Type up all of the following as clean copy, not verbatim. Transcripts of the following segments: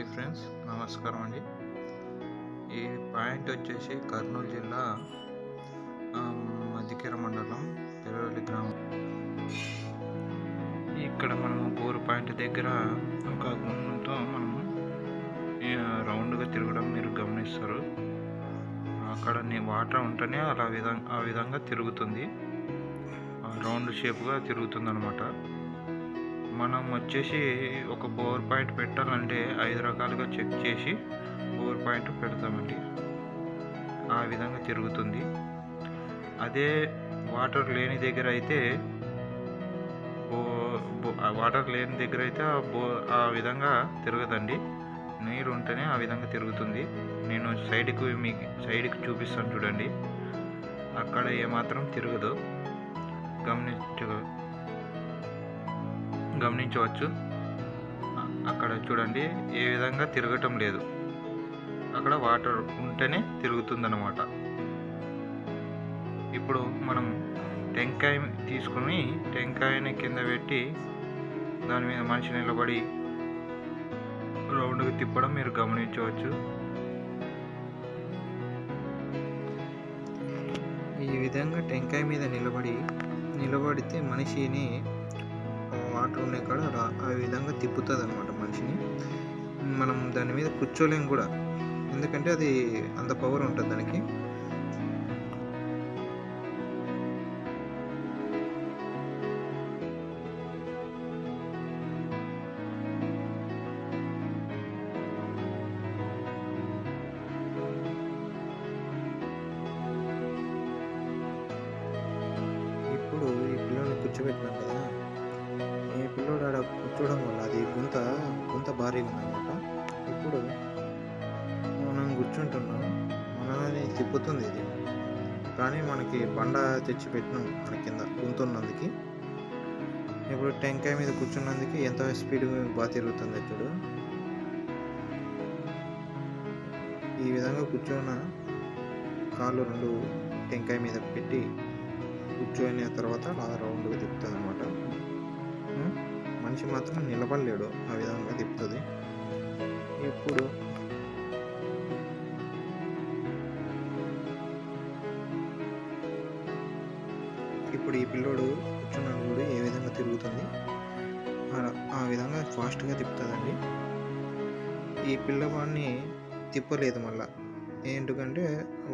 Hi friends, నమస్కారం అండి. ఈ పాయింట్ వచ్చేసి కర్నూలు జిల్లా మధ్యకెర మండలం పెరవల్లి గ్రామం. ఇక్కడ మనము బోర్ పాయింట్ దగ్గర ఒక గుండంతో మనము రౌండ్గా తిరగడం మీరు గమనిస్తారు. అక్కడ వాటర్ ఉంటేనే ఆ విధంగా తిరుగుతుంది, రౌండ్ షేప్గా తిరుగుతుంది అనమాట. మనం వచ్చేసి ఒక బోర్ పాయింట్ పెట్టాలంటే 5 రకాలుగా చెక్ చేసి బోర్ పాయింట్ పెడతామండి. ఆ విధంగా తిరుగుతుంది. అదే వాటర్ లేని దగ్గర అయితే ఆ విధంగా తిరగదండి. నీరు ఉంటేనే ఆ విధంగా తిరుగుతుంది. నేను సైడ్కి చూపిస్తాను చూడండి. అక్కడ ఏమాత్రం తిరగదు, గమనించవచ్చు. అక్కడ చూడండి, ఏ విధంగా తిరగటం లేదు. అక్కడ వాటర్ ఉంటేనే తిరుగుతుందన్నమాట. ఇప్పుడు మనం టెంకాయ తీసుకుని టెంకాయని కింద పెట్టి దాని మీద మనిషి నిలబడి రౌండ్గా తిప్పడం మీరు గమనించవచ్చు. ఈ విధంగా టెంకాయ మీద నిలబడితే మనిషిని వాటర్ ఉన్నాయి కాడ ఆ విధంగా తిప్పుతుంది అనమాట మనిషిని. మనం దాని మీద కూర్చోలేం కూడా, ఎందుకంటే అది అంత పవర్ ఉంటుంది దానికి. ఇప్పుడు ఈ పిల్లోని కూర్చోబెట్టినాం కదా, ఈ పిల్లోడు ఆడ కూర్చోవడం వల్ల అది గుంత భారీగా ఉందన్నమాట. ఇప్పుడు మనం కూర్చుంటున్నాం, మనల్ని తిప్పుతుంది ఇది. కానీ మనకి బండ తెచ్చి పెట్టినాం మన కింద గుంత ఉన్నందుకు. ఇప్పుడు టెంకాయ మీద కూర్చున్నందుకు ఎంత స్పీడ్ బాగా తిరుగుతుంది చూడు. ఈ విధంగా కూర్చొని కాళ్ళు 2 టెంకాయ మీద పెట్టి కూర్చొని తర్వాత అలా రౌండ్గా తిప్పుతుంది అనమాట. మనిషి మాత్రం నిలబడలేడు, ఆ విధంగా తిప్పుతుంది. ఇప్పుడు ఈ పిల్లోడు కూర్చున్నాడు, ఏ విధంగా తిరుగుతుంది ఆ విధంగా ఫాస్ట్గా తిప్పుతుందండి. ఈ పిల్లవాడిని తిప్పలేదు మళ్ళా, ఎందుకంటే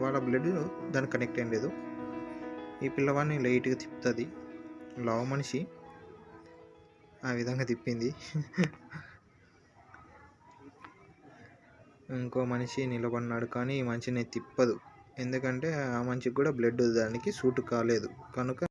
వాళ్ళ బ్లడ్ దానికి కనెక్ట్ అయ్యి లేదు. ఈ పిల్లవాడిని లైట్గా తిప్పుతుంది. లావు మనిషి ఆ విధంగా తిప్పింది. ఇంకో మనిషి నిలబడినాడు, కానీ ఈ మనిషిని తిప్పదు, ఎందుకంటే ఆ మనిషికి కూడా బ్లడ్ దానికి సూట్ కాలేదు కనుక